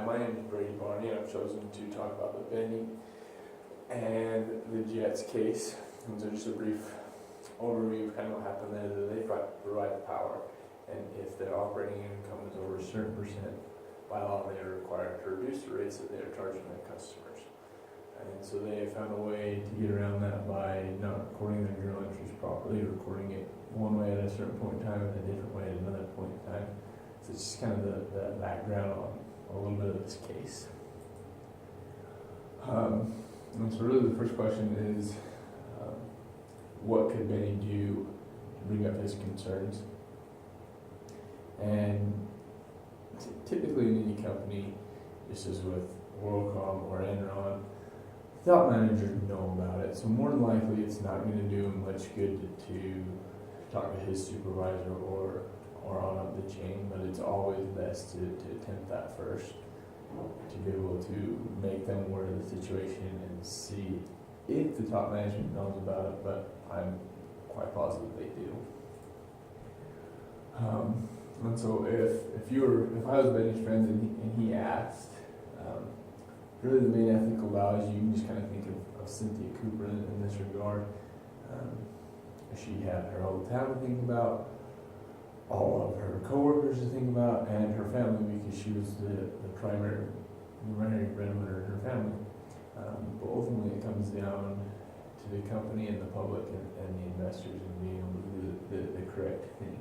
my name is Brady Barney, and I've chosen to talk about the Benny and the Jets case. And so just a brief overview of kind of what happened there. That they provide the power, and if their operating income is over a certain percent, by law they are required to reduce the rates that they are charging their customers. And so they found a way to get around that by not recording their journal entries properly, recording it one way at a certain point in time and a different way at another point in time. So it's just kind of the background on a little bit of this case. And so really the first question is, what could Benny do to bring up his concerns? And typically in any company, just as with WorldCom or Enron, top managers know about it. So more than likely it's not going to do him much good to talk to his supervisor or on up the chain, but it's always best to attempt that first, to be able to make them aware of the situation and see if the top management knows about it, but I'm quite positive they do. And so if I was Benny's friend and he asked, really the main ethical values, you can just kind of think of Cynthia Cooper in this regard. She had her whole town to think about, all of her coworkers to think about, and her family, because she was the primary breadwinner in her family. But ultimately it comes down to the company and the public and the investors and being able to do the correct thing.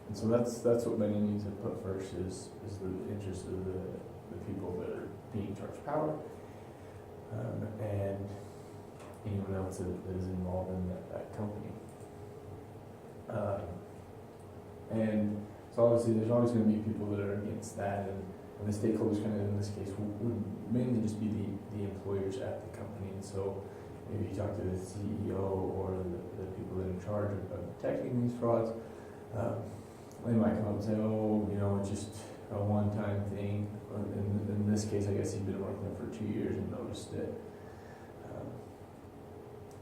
And so that's what Benny needs to put first is the interest of the people that are being charged power, and anyone else that is involved in that company. And so obviously there's always going to be people that are against that, and the stakeholders kind of in this case would mainly just be the employers at the company. And so maybe you talk to the CEO or the people that are in charge of detecting these frauds, they might come up and say, oh, it's just a one-time thing. In this case, I guess he'd been working there for 2 years and noticed it.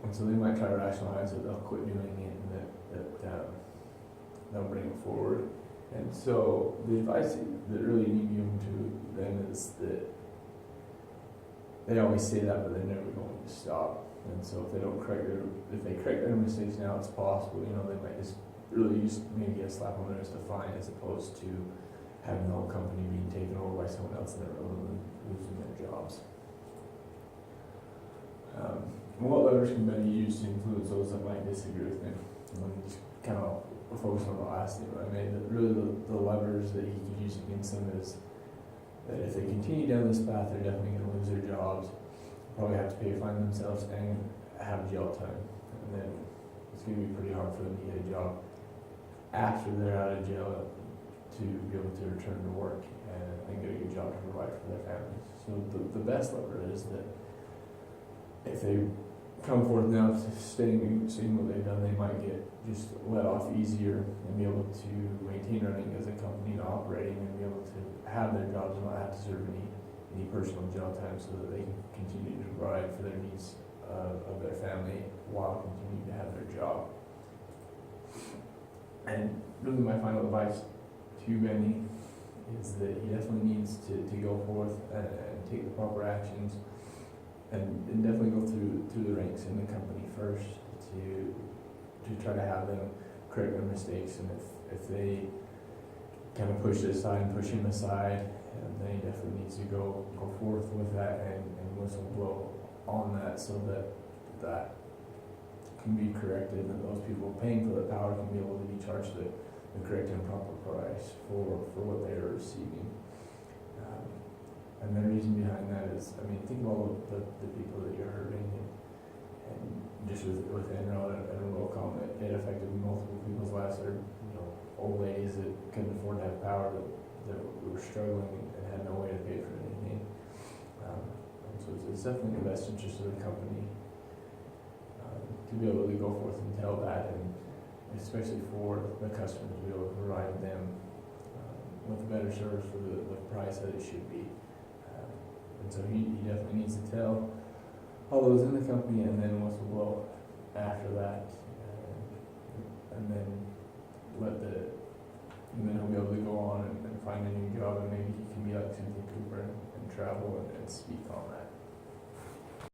And so they might try to rationalize that they'll quit doing it and that they'll bring it forward. And so the advice that really you need to give to them is that they always say that, but they're never going to stop. And so if they correct their mistakes now, it's possible, they might just really maybe get a slap on the wrist, a fine, as opposed to having the whole company being taken over by someone else and they're really losing their jobs. What levers can Benny use to influence those that might disagree with him? Let me just kind of focus on the last thing I made. That really the levers that he could use against them is that if they continue down this path, they're definitely going to lose their jobs, probably have to pay a fine themselves, and have jail time. And then it's going to be pretty hard for them to get a job after they're out of jail to be able to return to work and get a good job to provide for their families. So the best lever is that if they come forth now to seeing what they've done, they might get just let off easier and be able to maintain running as a company and operating and be able to have their jobs and not have to serve any personal jail time, so that they can continue to provide for their needs of their family while continuing to have their job. And really my final advice to Benny is that he definitely needs to go forth and take the proper actions and definitely go through the ranks in the company first to try to have them correct their mistakes. And if they kind of push it aside and push him aside, then he definitely needs to go forth with that and whistle blow on that, so that can be corrected, and those people paying for the power can be able to be charged the correct and proper price for what they are receiving. And the reason behind that is, think of all the people that you're hurting, and just with Enron and WorldCom, it affected multiple people's lives. They're old ladies that couldn't afford to have power, that were struggling and had no way to pay for anything. And so it's definitely in the best interest of the company to be able to go forth and tell that, and especially for the customers, to be able to provide them with a better service for the price that it should be. And so he definitely needs to tell all those in the company, and then whistle blow after that, and then he'll be able to go on and find a new job, and maybe he can be Cynthia Cooper and travel and speak on